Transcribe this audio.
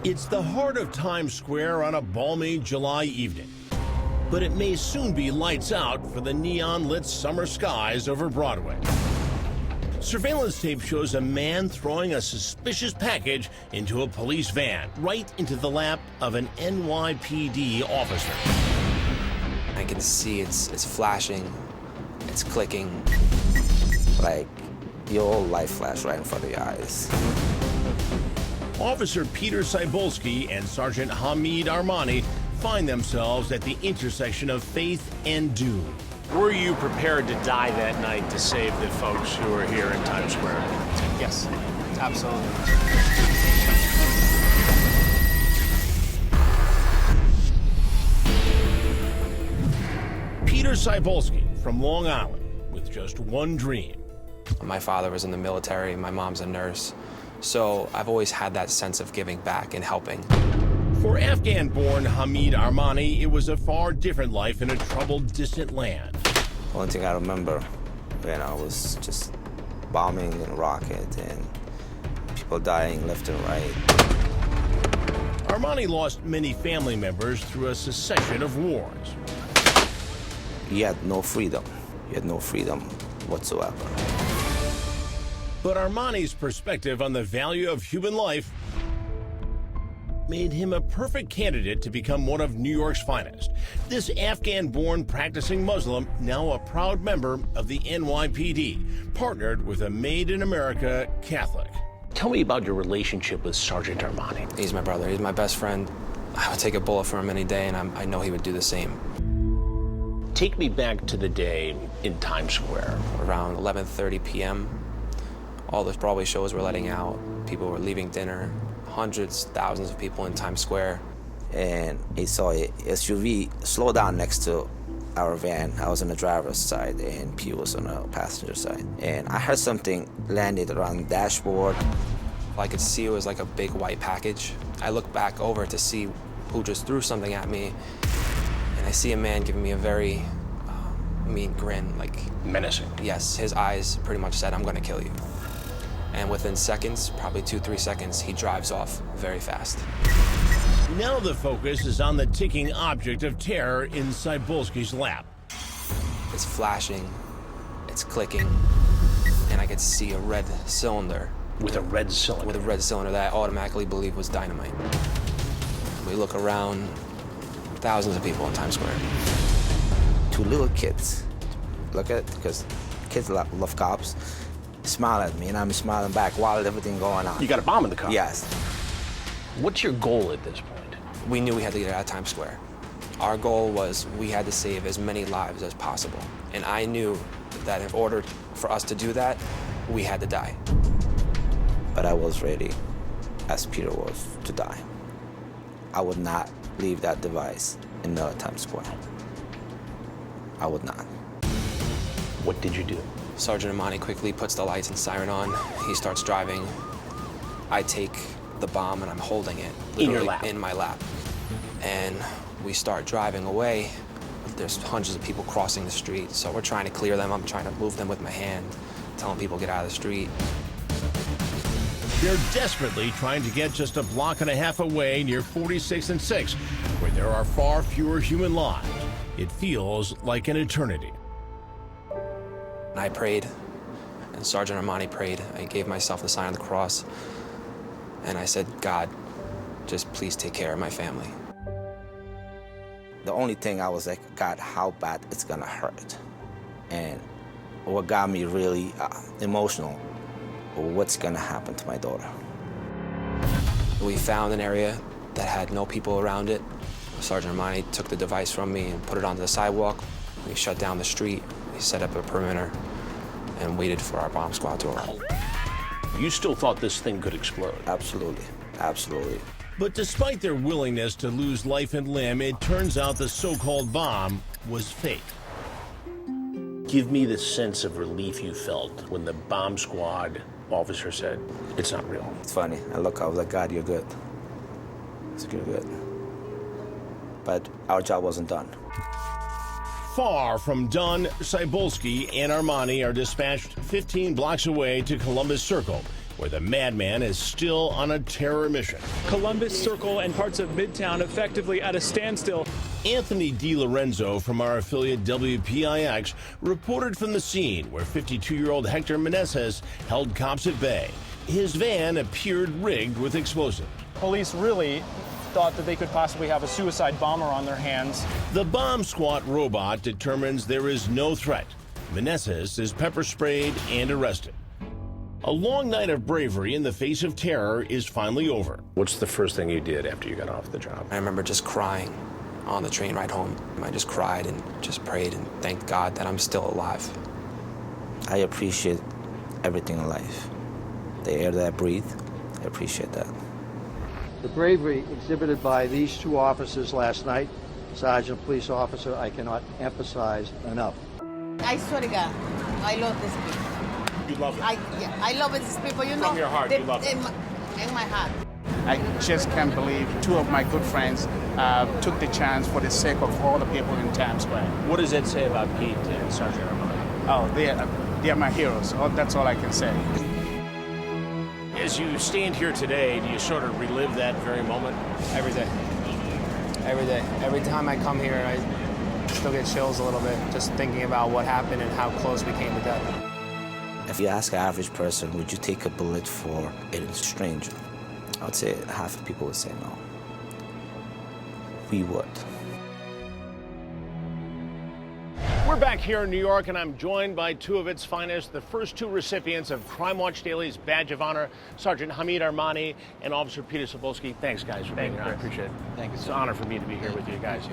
It's the heart of Times Square on a balmy July evening. But it may soon be lights out for the neon-lit summer skies over Broadway. Surveillance tape shows a man throwing a suspicious package into a police van, right into the lap of an NYPD officer. I can see it's flashing, it's clicking, like your whole life flashed right in front of your eyes. Officer Peter Cybulski and Sergeant Hameed Armani find themselves at the intersection of faith and doom. Were you prepared to die that night to save the folks who are here in Times Square? Yes, absolutely. Peter Cybulski from Long Island with just one dream. My father was in the military, my mom's a nurse, so I've always had that sense of giving back and helping. For Afghan-born Hameed Armani, it was a far different life in a troubled, distant land. Only thing I remember, was just bombing and rocket and people dying left and right. Armani lost many family members through a succession of wars. You had no freedom. You had no freedom whatsoever. But Armani's perspective on the value of human life made him a perfect candidate to become one of New York's finest. This Afghan-born practicing Muslim, now a proud member of the NYPD, partnered with a made-in-America Catholic. Tell me about your relationship with Sergeant Armani. He's my brother, he's my best friend. I would take a bullet for him any day, and I know he would do the same. Take me back to the day in Times Square. Around 11:30 p.m., all the Broadway shows were letting out. People were leaving dinner. Hundreds, thousands of people in Times Square. And I saw a SUV slow down next to our van. I was on the driver's side and P was on the passenger side. And I heard something landed around the dashboard. I could see it was like a big white package. I looked back over to see who just threw something at me. And I see a man giving me a very mean grin, like menacing. Yes, his eyes pretty much said, "I'm gonna kill you." And within seconds, probably 2-3 seconds, he drives off very fast. Now the focus is on the ticking object of terror in Cybulski's lap. It's flashing, it's clicking, and I could see a red cylinder. With a red cylinder? With a red cylinder that I automatically believed was dynamite. We look around, thousands of people in Times Square. 2 little kids, look at it, because kids love cops. Smile at me, and I'm smiling back while everything going on. You got a bomb in the car? Yes. What's your goal at this point? We knew we had to get out of Times Square. Our goal was we had to save as many lives as possible. And I knew that in order for us to do that, we had to die. But I was ready, as Peter was, to die. I would not leave that device in the Times Square. I would not. What did you do? Sergeant Armani quickly puts the lights and siren on. He starts driving. I take the bomb and I'm holding it. In your lap? In my lap. And we start driving away. There's hundreds of people crossing the street, so we're trying to clear them. I'm trying to move them with my hand, telling people get out of the street. They're desperately trying to get just a block and a half away near 46th and 6th, where there are far fewer human lives. It feels like an eternity. I prayed, and Sergeant Armani prayed. I gave myself the sign of the cross, and I said, "God, just please take care of my family." The only thing I was like, God, how bad it's gonna hurt? And what got me really emotional, what's gonna happen to my daughter? We found an area that had no people around it. Sergeant Armani took the device from me and put it onto the sidewalk. We shut down the street. We set up a perimeter and waited for our bomb squad to arrive. You still thought this thing could explode? Absolutely, absolutely. But despite their willingness to lose life and limb, it turns out the so-called bomb was fake. Give me the sense of relief you felt when the bomb squad officer said, "It's not real." It's funny. I was like, God, you're good. You're good. But our job wasn't done. Far from done, Cybulski and Armani are dispatched 15 blocks away to Columbus Circle, where the madman is still on a terror mission. Columbus Circle and parts of Midtown effectively at a standstill. Anthony DiLorenzo from our affiliate WPIX reported from the scene where 52-year-old Hector Meneses held cops at bay. His van appeared rigged with explosives. Police really thought that they could possibly have a suicide bomber on their hands. The bomb squad robot determines there is no threat. Meneses is pepper sprayed and arrested. A long night of bravery in the face of terror is finally over. What's the first thing you did after you got off the job? I remember just crying on the train ride home. I just cried and just prayed and thanked God that I'm still alive. I appreciate everything in life. The air that I breathe, I appreciate that. The bravery exhibited by these two officers last night, Sergeant Police Officer, I cannot emphasize enough. I swear to God, I love these people. You love it. I love these people, you know. From your heart, you love it. In my heart. I just can't believe two of my good friends took the chance for the sake of all the people in Times Square. What does that say about Pete and Sergeant Armani? Oh, they are my heroes. Oh, that's all I can say. As you stand here today, do you sort of relive that very moment? Every day. Every day. Every time I come here, I still get chills a little bit just thinking about what happened and how close we came to death. If you ask an average person, would you take a bullet for a stranger? I would say half of people would say no. We would. We're back here in New York, and I'm joined by two of its finest, the first two recipients of Crime Watch Daily's Badge of Honor, Sergeant Hameed Armani and Officer Peter Cybulski. Thanks, guys, for being here. I appreciate it. Thank you, It's an honor for me to be here with you guys.